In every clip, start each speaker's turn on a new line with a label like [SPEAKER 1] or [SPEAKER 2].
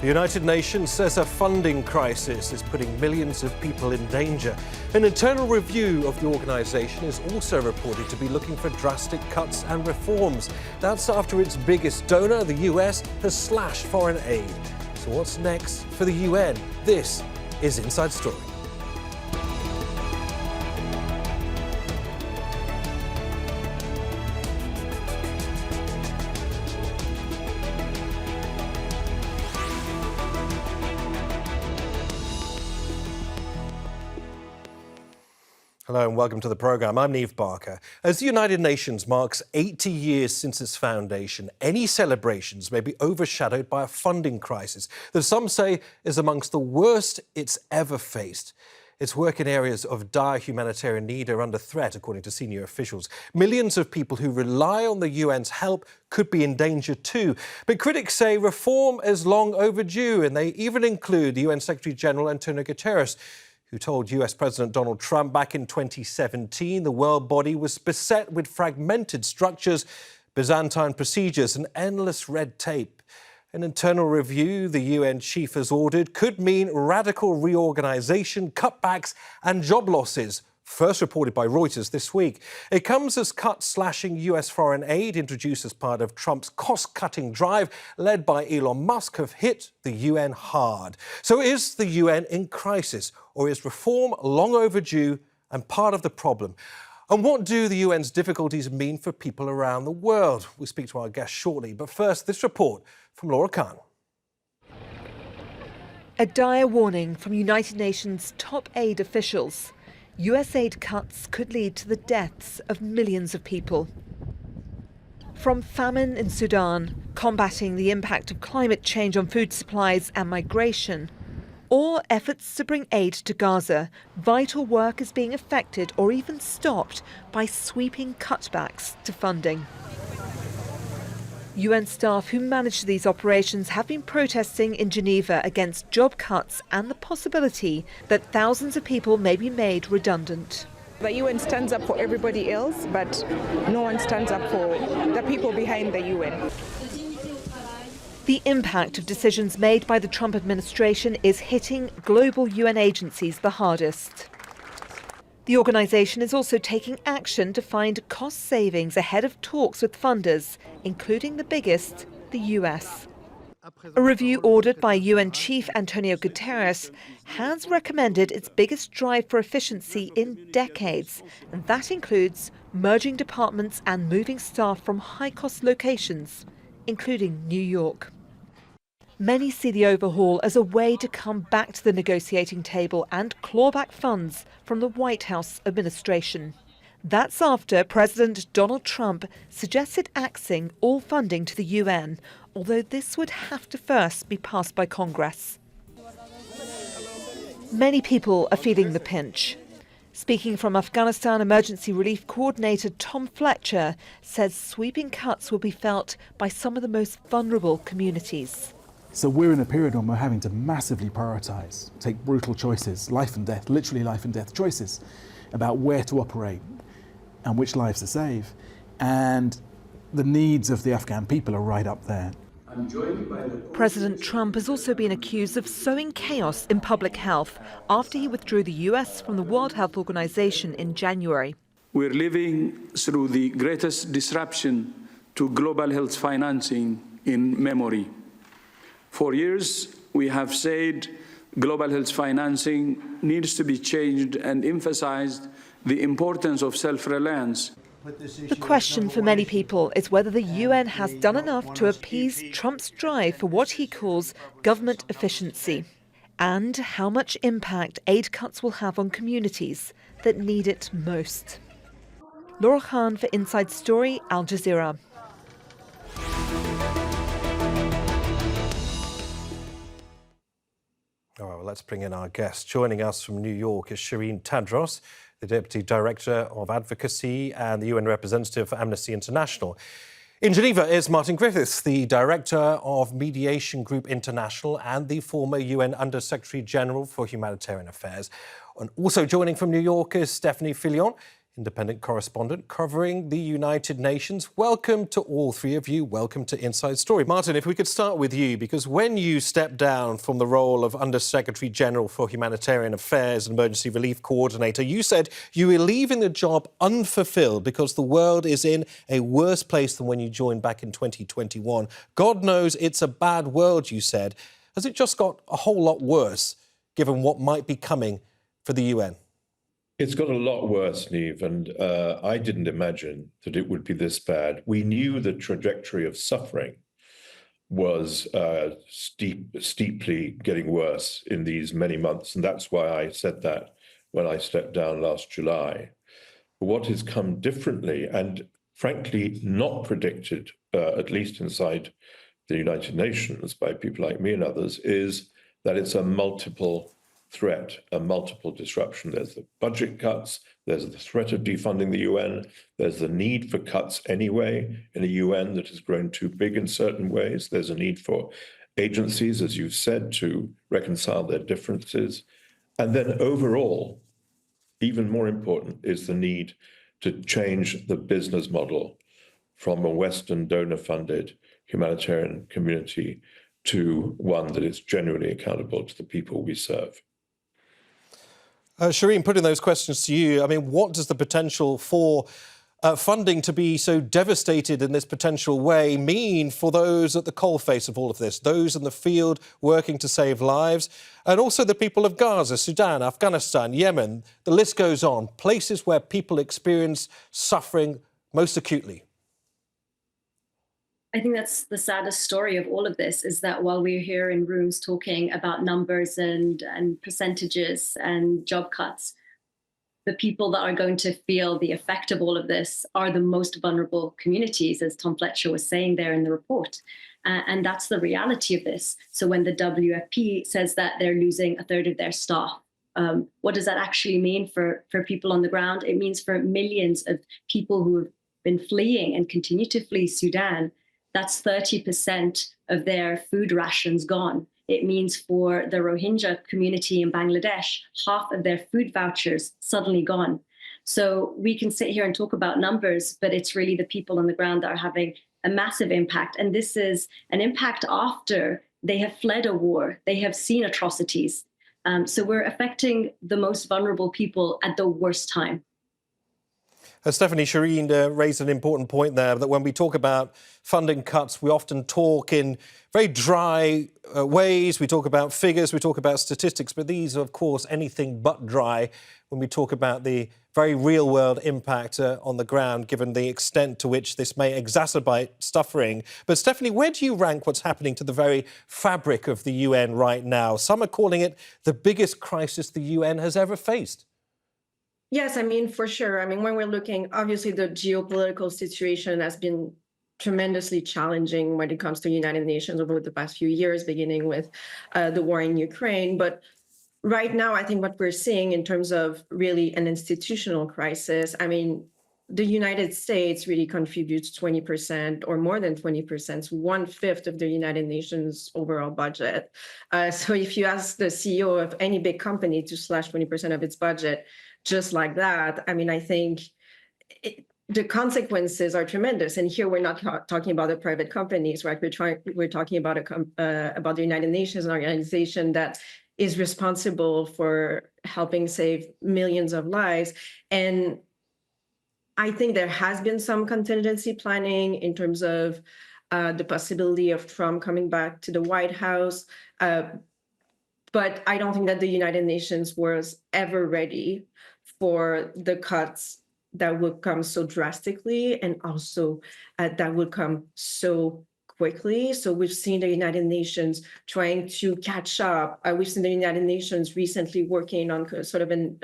[SPEAKER 1] The United Nations says a funding crisis is putting millions of people in danger. An internal review of the organisation is also reported to be looking for drastic cuts and reforms. That's after its biggest donor, the US, has slashed foreign aid. So what's next for the UN? This is Inside Story. Hello and welcome to the programme. I'm Neave Barker. As the United Nations marks 80 years since its foundation, any celebrations may be overshadowed by a funding crisis that some say is amongst the worst it's ever faced. Its work in areas of dire humanitarian need are under threat, according to senior officials. Millions of people who rely on the UN's help could be in danger too. But critics say reform is long overdue, and they even include the UN Secretary-General Antonio Guterres, who told US President Donald Trump back in 2017 the world body was beset with fragmented structures, Byzantine procedures and endless red tape. An internal review the UN chief has ordered could mean radical reorganisation, cutbacks and job losses, first reported by Reuters this week. It comes as cuts slashing US foreign aid, introduced as part of Trump's cost-cutting drive, led by Elon Musk, have hit the UN hard. So is the UN in crisis, or is reform long overdue and part of the problem? And what do the UN's difficulties mean for people around the world? We'll speak to our guest shortly, but first, this report from Laura Khan.
[SPEAKER 2] A dire warning from United Nations top aid officials. US aid cuts could lead to the deaths of millions of people. From famine in Sudan, combating the impact of climate change on food supplies and migration, or efforts to bring aid to Gaza, vital work is being affected or even stopped by sweeping cutbacks to funding. UN staff who manage these operations have been protesting in Geneva against job cuts and the possibility that thousands of people may be made redundant.
[SPEAKER 3] The UN stands up for everybody else, but no one stands up for the people behind the UN.
[SPEAKER 2] The impact of decisions made by the Trump administration is hitting global UN agencies the hardest. The organisation is also taking action to find cost savings ahead of talks with funders, including the biggest, the US. A review ordered by UN Chief Antonio Guterres has recommended its biggest drive for efficiency in decades, and that includes merging departments and moving staff from high-cost locations, including New York. Many see the overhaul as a way to come back to the negotiating table and claw back funds from the White House administration. That's after President Donald Trump suggested axing all funding to the UN, although this would have to first be passed by Congress. Many people are feeling the pinch. Speaking from Afghanistan, Emergency Relief Coordinator Tom Fletcher says sweeping cuts will be felt by some of the most vulnerable communities.
[SPEAKER 4] So we're in a period when we're having to massively prioritise, take brutal choices, life and death, literally life and death choices, about where to operate and which lives to save. And the needs of the Afghan people are right up there.
[SPEAKER 2] President Trump has also been accused of sowing chaos in public health after he withdrew the US from the World Health Organization in January.
[SPEAKER 5] We're living through the greatest disruption to global health financing in memory. For years, we have said global health financing needs to be changed and emphasized the importance of self-reliance.
[SPEAKER 2] The question for many people is whether the UN has done enough to appease Trump's drive for what he calls government efficiency, and how much impact aid cuts will have on communities that need it most. Laura Khan for Inside Story, Al Jazeera.
[SPEAKER 1] All right, well, let's bring in our guest. Joining us from New York is Sherine Tadros, the Deputy Director of Advocacy and the UN representative for Amnesty International. In Geneva is Martin Griffiths, the Director of Mediation Group International and the former UN Under-Secretary General for Humanitarian Affairs. And also joining from New York is Stephanie Fillion, independent correspondent covering the United Nations. Welcome to all three of you. Welcome to Inside Story. Martin, if we could start with you, because when you stepped down from the role of Under-Secretary General for Humanitarian Affairs and Emergency Relief Coordinator, you said you were leaving the job unfulfilled because the world is in a worse place than when you joined back in 2021. God knows it's a bad world, you said. Has it just got a whole lot worse, given what might be coming for the UN?
[SPEAKER 6] It's got a lot worse, Neave, and I didn't imagine that it would be this bad. We knew the trajectory of suffering was steeply getting worse in these many months, and that's why I said that when I stepped down last July. But what has come differently, and frankly not predicted, at least inside the United Nations by people like me and others, is that it's a multiple threat, a multiple disruption. There's the budget cuts, there's the threat of defunding the UN, there's the need for cuts anyway in a UN that has grown too big in certain ways. There's a need for agencies, as you've said, to reconcile their differences. And then overall, even more important, is the need to change the business model from a Western donor-funded humanitarian community to one that is genuinely accountable to the people we serve.
[SPEAKER 1] Sherine, putting those questions to you, I mean, what does the potential for funding to be so devastated in this potential way mean for those at the coalface of all of this, those in the field working to save lives, and also the people of Gaza, Sudan, Afghanistan, Yemen? The list goes on, places where people experience suffering most acutely.
[SPEAKER 7] I think that's the saddest story of all of this, is that while we're here in rooms talking about numbers and percentages and job cuts, the people that are going to feel the effect of all of this are the most vulnerable communities, as Tom Fletcher was saying there in the report. And that's the reality of this. So when the WFP says that they're losing a third of their staff, what does that actually mean for people on the ground? It means for millions of people who have been fleeing and continue to flee Sudan, that's 30% of their food rations gone. It means for the Rohingya community in Bangladesh, half of their food vouchers suddenly gone. So we can sit here and talk about numbers, but it's really the people on the ground that are having a massive impact. And this is an impact after they have fled a war, they have seen atrocities. So we're affecting the most vulnerable people at the worst time.
[SPEAKER 1] Stephanie, Sherine raised an important point there, that when we talk about funding cuts, we often talk in very dry ways. We talk about figures, we talk about statistics, but these are, of course, anything but dry when we talk about the very real-world impact on the ground, given the extent to which this may exacerbate suffering. But Stephanie, where do you rank what's happening to the very fabric of the UN right now? Some are calling it the biggest crisis the UN has ever faced.
[SPEAKER 8] Yes, I mean, for sure. I mean, when we're looking, obviously the geopolitical situation has been tremendously challenging when it comes to the United Nations over the past few years, beginning with the war in Ukraine. But right now, I think what we're seeing in terms of really an institutional crisis, I mean, the United States really contributes 20% or more than 20%, 1/5 of the United Nations overall budget. So if you ask the CEO of any big company to slash 20% of its budget, just like that, I mean, I think the consequences are tremendous. And here we're not talking about the private companies, right? We're talking about the United Nations, an organization that is responsible for helping save millions of lives. And I think there has been some contingency planning in terms of the possibility of Trump coming back to the White House. But I don't think that the United Nations was ever ready for the cuts that would come so drastically, and also that would come so quickly. So we've seen the United Nations trying to catch up. We've seen the United Nations recently working on sort of an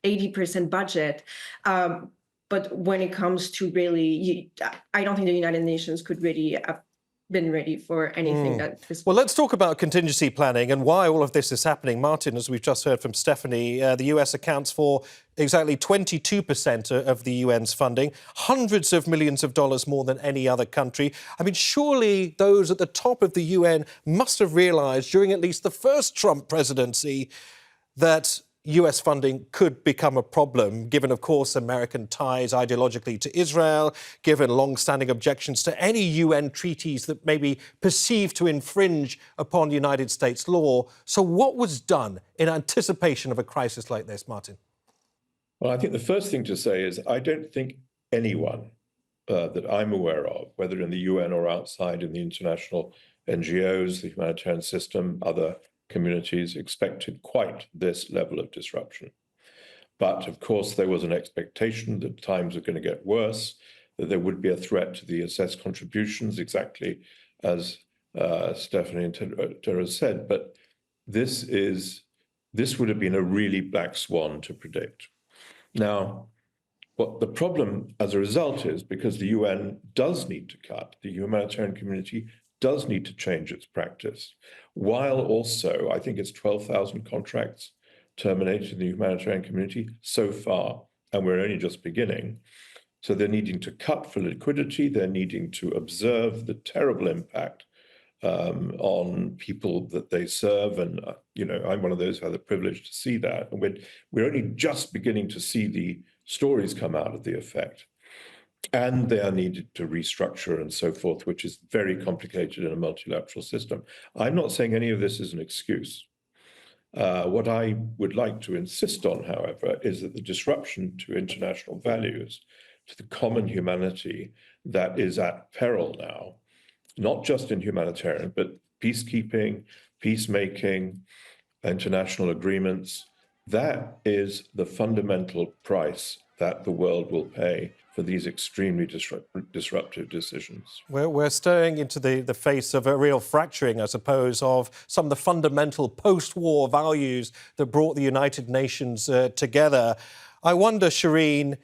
[SPEAKER 8] 80% budget. But when it comes to really, I don't think the United Nations could really have been ready for anything that this.
[SPEAKER 1] Well, let's talk about contingency planning and why all of this is happening. Martin, as we've just heard from Stephanie, the US accounts for exactly 22% of the UN's funding, hundreds of millions of dollars more than any other country. I mean, surely those at the top of the UN must have realised during at least the first Trump presidency that US funding could become a problem, given, of course, American ties ideologically to Israel, given long-standing objections to any UN treaties that may be perceived to infringe upon United States law. So what was done in anticipation of a crisis like this, Martin?
[SPEAKER 6] Well, I think the first thing to say is I don't think anyone that I'm aware of, whether in the UN or outside in the international NGOs, the humanitarian system, other communities, expected quite this level of disruption. But of course, there was an expectation that times were going to get worse, that there would be a threat to the assessed contributions, exactly as Sherine Tadros said. But this would have been a really black swan to predict. Now, what the problem as a result is, because the UN does need to cut, the humanitarian community does need to change its practice, while also, I think it's 12,000 contracts terminated in the humanitarian community so far, and we're only just beginning. So they're needing to cut for liquidity, they're needing to observe the terrible impact on people that they serve. And, I'm one of those who had the privilege to see that. And we're only just beginning to see the stories come out of the effect. And they are needed to restructure and so forth, which is very complicated in a multilateral system. I'm not saying any of this is an excuse. What I would like to insist on, however, is that the disruption to international values, to the common humanity that is at peril now, not just in humanitarian, but peacekeeping, peacemaking, international agreements, that is the fundamental price that the world will pay for these extremely disruptive decisions.
[SPEAKER 1] We're staring into the face of a real fracturing, I suppose, of some of the fundamental post-war values that brought the United Nations together. I wonder, Sherine,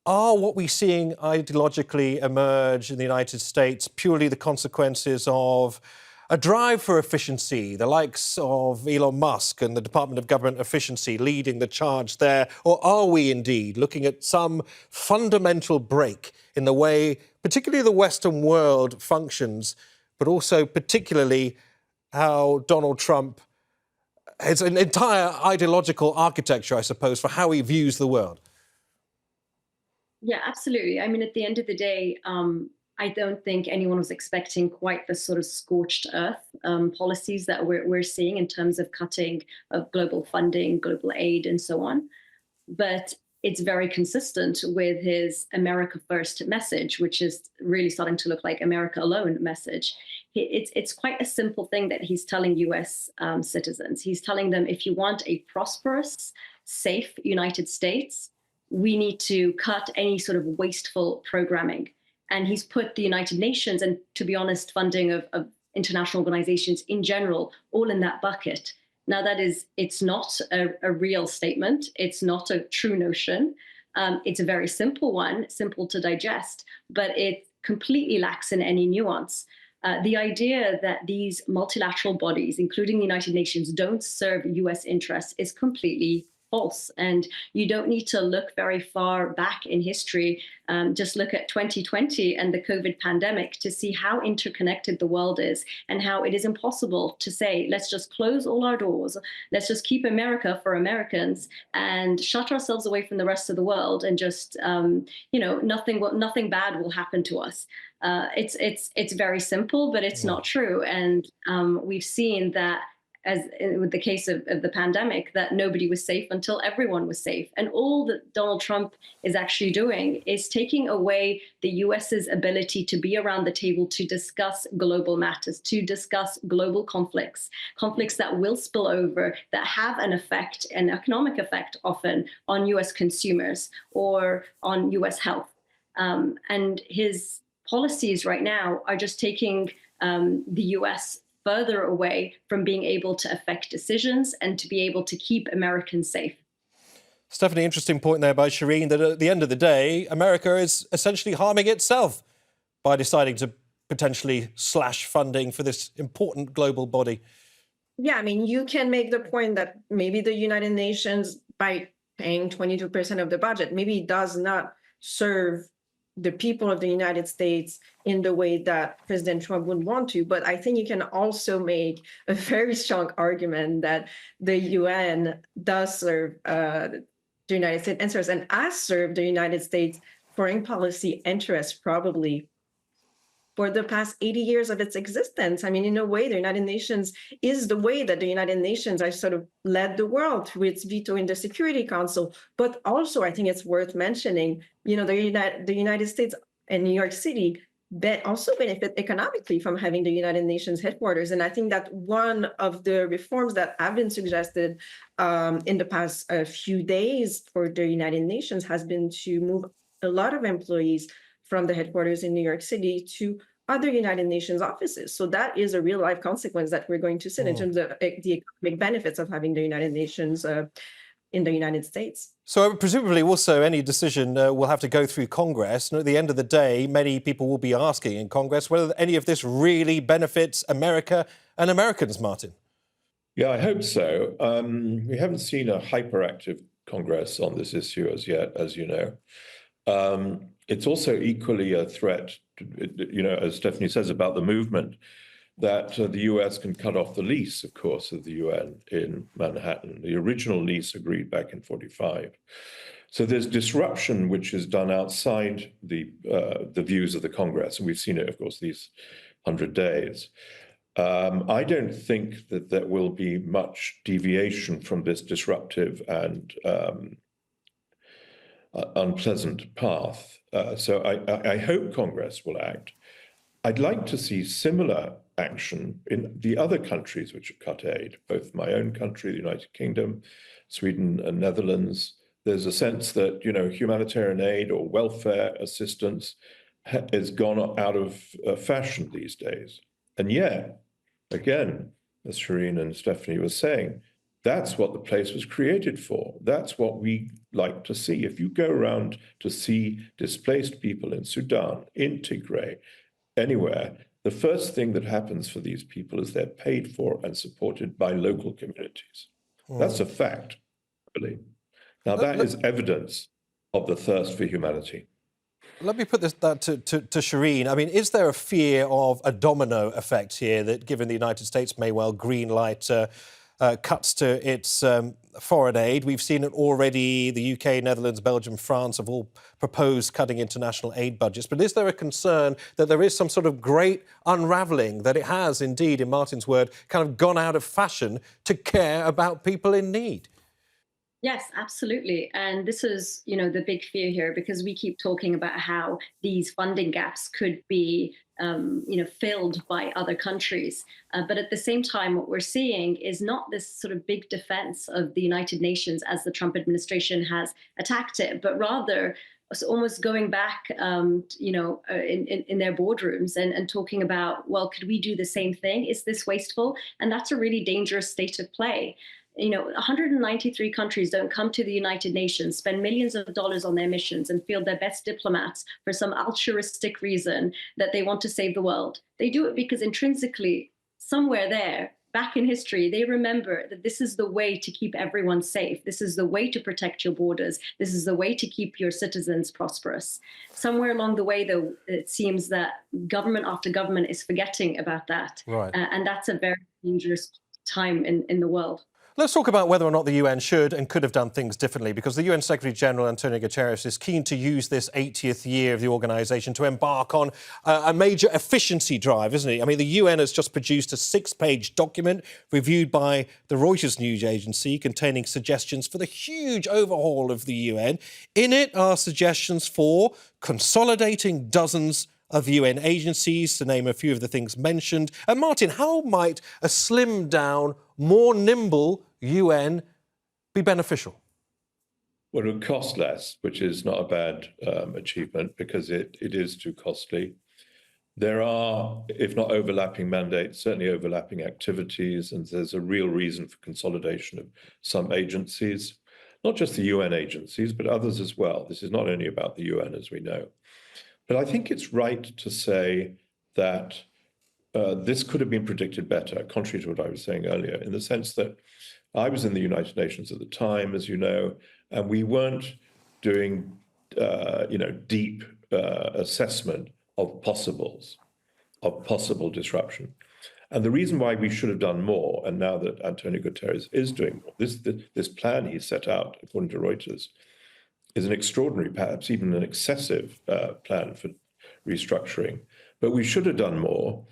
[SPEAKER 1] are what we're seeing ideologically emerge in the United States purely the consequences of a drive for efficiency, the likes of Elon Musk and the Department of Government Efficiency leading the charge there? Or are we indeed looking at some fundamental break in the way, particularly the Western world functions, but also particularly how Donald Trump has an entire ideological architecture, I suppose, for how he views the world?
[SPEAKER 7] Yeah, absolutely. I mean, at the end of the day, I don't think anyone was expecting quite the sort of scorched earth policies that we're seeing in terms of cutting of global funding, global aid, and so on. But it's very consistent with his America First message, which is really starting to look like America Alone message. It's quite a simple thing that he's telling US citizens. He's telling them, if you want a prosperous, safe United States, we need to cut any sort of wasteful programming. And he's put the United Nations and, to be honest, funding of international organizations in general, all in that bucket. Now, it's not a real statement. It's not a true notion. It's a very simple one, simple to digest, but it completely lacks in any nuance. The idea that these multilateral bodies, including the United Nations, don't serve US interests is completely false. And you don't need to look very far back in history. Just look at 2020 and the COVID pandemic to see how interconnected the world is and how it is impossible to say, let's just close all our doors. Let's just keep America for Americans and shut ourselves away from the rest of the world and just, nothing bad will happen to us. It's very simple, but it's not true. And we've seen that, as with the case of the pandemic, that nobody was safe until everyone was safe. And all that Donald Trump is actually doing is taking away the US's ability to be around the table to discuss global matters, to discuss global conflicts that will spill over, that have an effect, an economic effect often, on US consumers or on US health. And his policies right now are just taking the US further away from being able to affect decisions and to be able to keep Americans safe.
[SPEAKER 1] Stephanie, interesting point there by Sherine, that at the end of the day, America is essentially harming itself by deciding to potentially slash funding for this important global body.
[SPEAKER 8] Yeah, I mean, you can make the point that maybe the United Nations, by paying 22% of the budget, maybe does not serve the people of the United States in the way that President Trump would want to. But I think you can also make a very strong argument that the UN does serve the United States interests and has served the United States foreign policy interests probably for the past 80 years of its existence. I mean, in a way, the United Nations is the way that the United Nations has sort of led the world through its veto in the Security Council. But also, I think it's worth mentioning, the United States and New York City also benefit economically from having the United Nations headquarters. And I think that one of the reforms that have been suggested in the past few days for the United Nations has been to move a lot of employees from the headquarters in New York City to other United Nations offices. So that is a real life consequence that we're going to see in terms of the economic benefits of having the United Nations in the United States.
[SPEAKER 1] So presumably also any decision will have to go through Congress. And at the end of the day, many people will be asking in Congress whether any of this really benefits America and Americans, Martin.
[SPEAKER 6] Yeah, I hope so. We haven't seen a hyperactive Congress on this issue as yet, as you know. It's also equally a threat, as Stephanie says about the movement, that the US can cut off the lease, of course, of the UN in Manhattan, the original lease agreed back in 1945. So there's disruption which is done outside the views of the Congress, and we've seen it, of course, these 100 days. I don't think that there will be much deviation from this disruptive and unpleasant path. So I hope Congress will act. I'd like to see similar action in the other countries which have cut aid, both my own country, the United Kingdom, Sweden and Netherlands. There's a sense that, humanitarian aid or welfare assistance has gone out of fashion these days. And yet, again, as Sherine and Stephanie were saying, that's what the place was created for. That's what we like to see. If you go around to see displaced people in Sudan, in Tigray, anywhere, the first thing that happens for these people is they're paid for and supported by local communities. That's a fact, really. Now, that is evidence of the thirst for humanity.
[SPEAKER 1] Let me put that to Sherine. I mean, is there a fear of a domino effect here that, given the United States may well greenlight cuts to its foreign aid? We've seen it already. The UK, Netherlands, Belgium, France have all proposed cutting international aid budgets. But is there a concern that there is some sort of great unravelling, that it has indeed, in Martin's word, kind of gone out of fashion to care about people in need?
[SPEAKER 7] Yes, absolutely. And this is, the big fear here, because we keep talking about how these funding gaps could be, filled by other countries. But at the same time, what we're seeing is not this sort of big defense of the United Nations as the Trump administration has attacked it, but rather almost going back, in their boardrooms and talking about, well, could we do the same thing? Is this wasteful? And that's a really dangerous state of play. 193 countries don't come to the United Nations, spend millions of dollars on their missions and field their best diplomats for some altruistic reason that they want to save the world. They do it because intrinsically, somewhere there, back in history, they remember that this is the way to keep everyone safe. This is the way to protect your borders. This is the way to keep your citizens prosperous. Somewhere along the way, though, it seems that government after government is forgetting about that.
[SPEAKER 1] Right.
[SPEAKER 7] And that's a very dangerous time in the world.
[SPEAKER 1] Let's talk about whether or not the UN should and could have done things differently, because the UN Secretary-General, Antonio Guterres, is keen to use this 80th year of the organisation to embark on a major efficiency drive, isn't he? I mean, the UN has just produced a 6-page document reviewed by the Reuters news agency containing suggestions for the huge overhaul of the UN. In it are suggestions for consolidating dozens of UN agencies, to name a few of the things mentioned. And Martin, how might a slimmed down, more nimble UN be beneficial?
[SPEAKER 6] Well, it would cost less, which is not a bad achievement, because it is too costly. There are, if not overlapping mandates, certainly overlapping activities, and there's a real reason for consolidation of some agencies, not just the UN agencies, but others as well. This is not only about the UN, as we know. But I think it's right to say that this could have been predicted better, contrary to what I was saying earlier, in the sense that I was in the United Nations at the time, as you know, and we weren't doing, deep assessment of possible disruption. And the reason why we should have done more, and now that Antonio Guterres is doing more, this plan he set out, according to Reuters, is an extraordinary, perhaps even an excessive plan for restructuring. But we should have done more,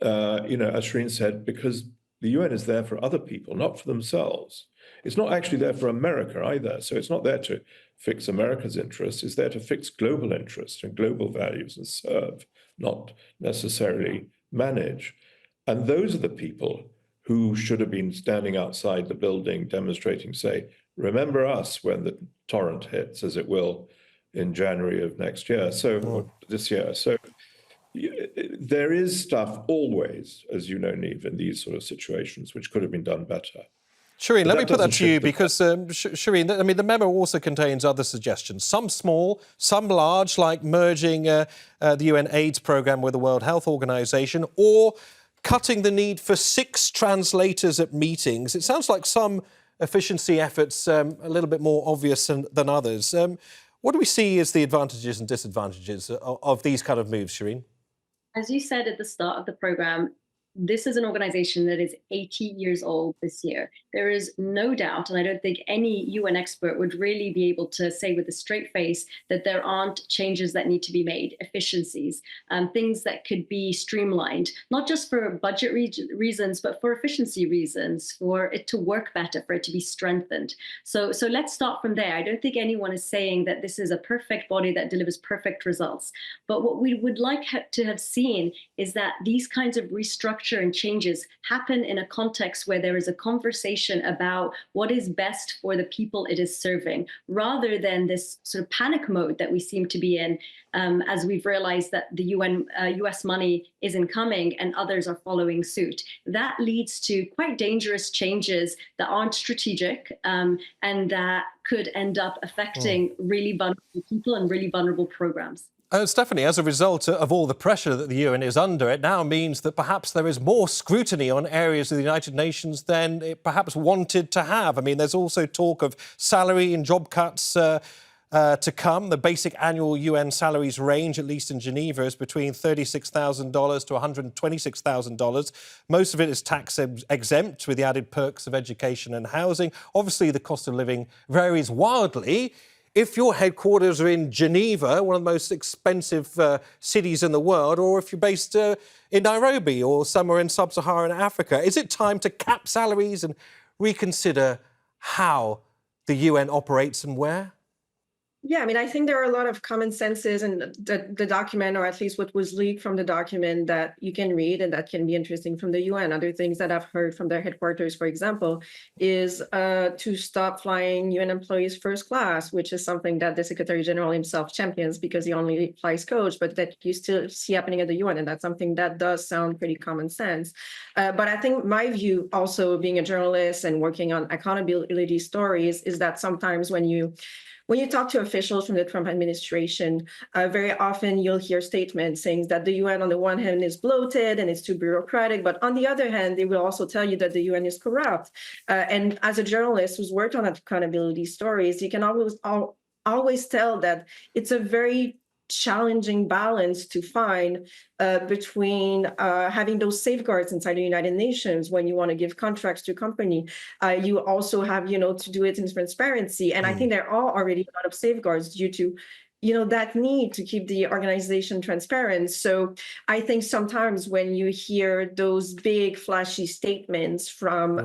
[SPEAKER 6] as Sherine said, because the UN is there for other people, not for themselves. It's not actually there for America either. So it's not there to fix America's interests. It's there to fix global interests and global values and serve, not necessarily manage. And those are the people who should have been standing outside the building demonstrating, say, remember us when the torrent hits, as it will in January of next year. So this year. So there is stuff always, as you know, Neave, in these sort of situations, which could have been done better.
[SPEAKER 1] Sherine, let me put that to you because, Sherine, I mean, the memo also contains other suggestions, some small, some large, like merging the UN AIDS programme with the World Health Organization, or cutting the need for 6 translators at meetings. It sounds like some efficiency efforts a little bit more obvious than others. What do we see as the advantages and disadvantages of these kind of moves, Sherine?
[SPEAKER 7] As you said at the start of the program, this is an organization that is 80 years old this year. There is no doubt, and I don't think any UN expert would really be able to say with a straight face that there aren't changes that need to be made, efficiencies, things that could be streamlined, not just for budget reasons, but for efficiency reasons, for it to work better, for it to be strengthened. So let's start from there. I don't think anyone is saying that this is a perfect body that delivers perfect results. But what we would like to have seen is that these kinds of restructuring and changes happen in a context where there is a conversation about what is best for the people it is serving, rather than this sort of panic mode that we seem to be in, as we've realized that the US money isn't coming and others are following suit. That leads to quite dangerous changes that aren't strategic and that could end up affecting really vulnerable people and really vulnerable programs.
[SPEAKER 1] Stephanie, as a result of all the pressure that the UN is under, it now means that perhaps there is more scrutiny on areas of the United Nations than it perhaps wanted to have. I mean, there's also talk of salary and job cuts to come. The basic annual UN salaries range, at least in Geneva, is between $36,000 to $126,000. Most of it is tax exempt, with the added perks of education and housing. Obviously, the cost of living varies wildly. If your headquarters are in Geneva, one of the most expensive cities in the world, or if you're based in Nairobi or somewhere in sub-Saharan Africa, is it time to cap salaries and reconsider how the UN operates and where?
[SPEAKER 8] Yeah, I mean, I think there are a lot of common senses in the document, or at least what was leaked from the document, that you can read and that can be interesting from the UN. Other things that I've heard from their headquarters, for example, is to stop flying UN employees first class, which is something that the Secretary General himself champions because he only flies coach, but that you still see happening at the UN. And that's something that does sound pretty common sense. But I think my view, also being a journalist and working on accountability stories, is that sometimes when you talk to officials from the Trump administration, very often you'll hear statements saying that the UN on the one hand is bloated and it's too bureaucratic, but on the other hand, they will also tell you that the UN is corrupt. And as a journalist who's worked on accountability stories, you can always tell that it's a very challenging balance to find between having those safeguards inside the United Nations when you want to give contracts to a company. You also have, to do it in transparency. And I think there are already a lot of safeguards due to that need to keep the organization transparent. So I think sometimes when you hear those big flashy statements from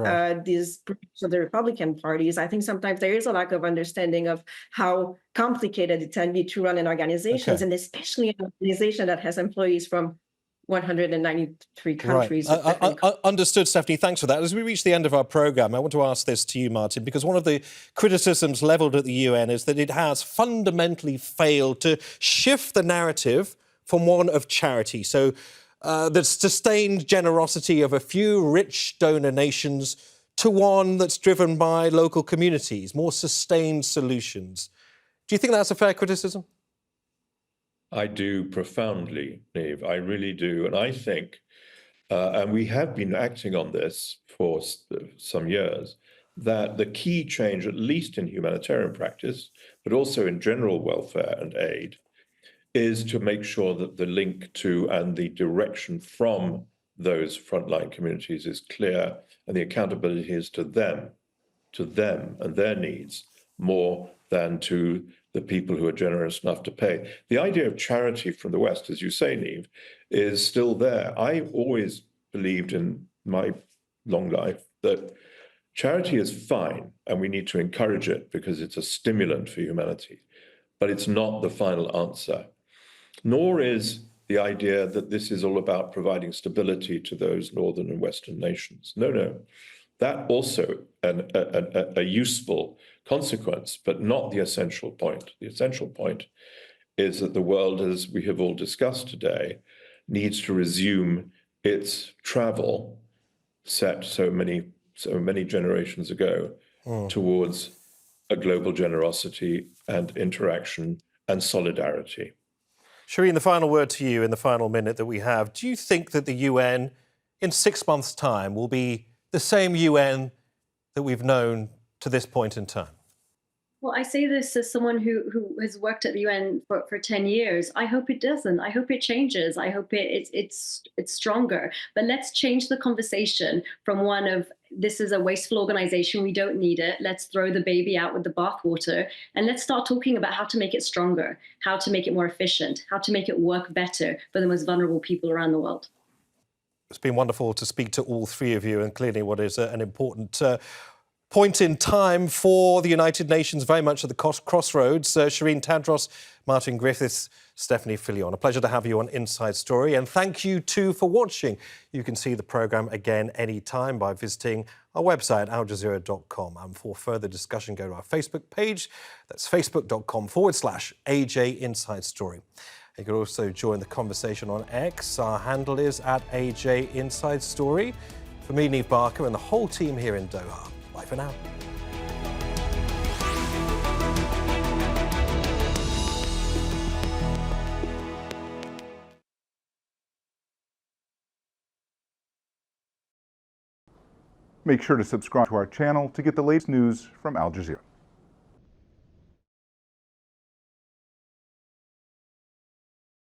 [SPEAKER 8] these groups of the Republican parties, I think sometimes there is a lack of understanding of how complicated it can be to run an organization, and especially an organization that has employees from 193 countries.
[SPEAKER 1] Right. Understood, Stephanie. Thanks for that. As we reach the end of our programme, I want to ask this to you, Martin, because one of the criticisms levelled at the UN is that it has fundamentally failed to shift the narrative from one of charity. So the sustained generosity of a few rich donor nations to one that's driven by local communities, more sustained solutions. Do you think that's a fair criticism?
[SPEAKER 6] I do profoundly, Neave. I really do. And I think, and we have been acting on this for some years, that the key change, at least in humanitarian practice, but also in general welfare and aid, is to make sure that the link to and the direction from those frontline communities is clear, and the accountability is to them and their needs more than to the people who are generous enough to pay. The idea of charity from the West, as you say, Neave, is still there. I always believed in my long life that charity is fine and we need to encourage it because it's a stimulant for humanity, but it's not the final answer. Nor is the idea that this is all about providing stability to those northern and western nations. No. That also a useful consequence, but not the essential point. The essential point is that the world, as we have all discussed today, needs to resume its travel set so many generations ago towards a global generosity and interaction and solidarity.
[SPEAKER 1] Sherine, the final word to you in the final minute that we have. Do you think that the UN in 6 months' time will be the same UN that we've known to this point in time?
[SPEAKER 7] Well, I say this as someone who has worked at the UN for 10 years. I hope it doesn't. I hope it changes. I hope it's stronger. But let's change the conversation from one of this is a wasteful organization, we don't need it, let's throw the baby out with the bathwater, and let's start talking about how to make it stronger, how to make it more efficient, how to make it work better for the most vulnerable people around the world.
[SPEAKER 1] It's been wonderful to speak to all three of you, and clearly what is an important point in time for the United Nations, very much at the crossroads. Sherine Tadros, Martin Griffiths, Stephanie Fillion. A pleasure to have you on Inside Story, and thank you too for watching. You can see the programme again anytime by visiting our website, aljazeera.com. And for further discussion, go to our Facebook page. That's facebook.com/AJ Inside Story. You can also join the conversation on X. Our handle is @AJ Inside Story. For me, Neave Barker, and the whole team here in Doha. Bye for now.
[SPEAKER 9] Make sure to subscribe to our channel to get the latest news from Al Jazeera.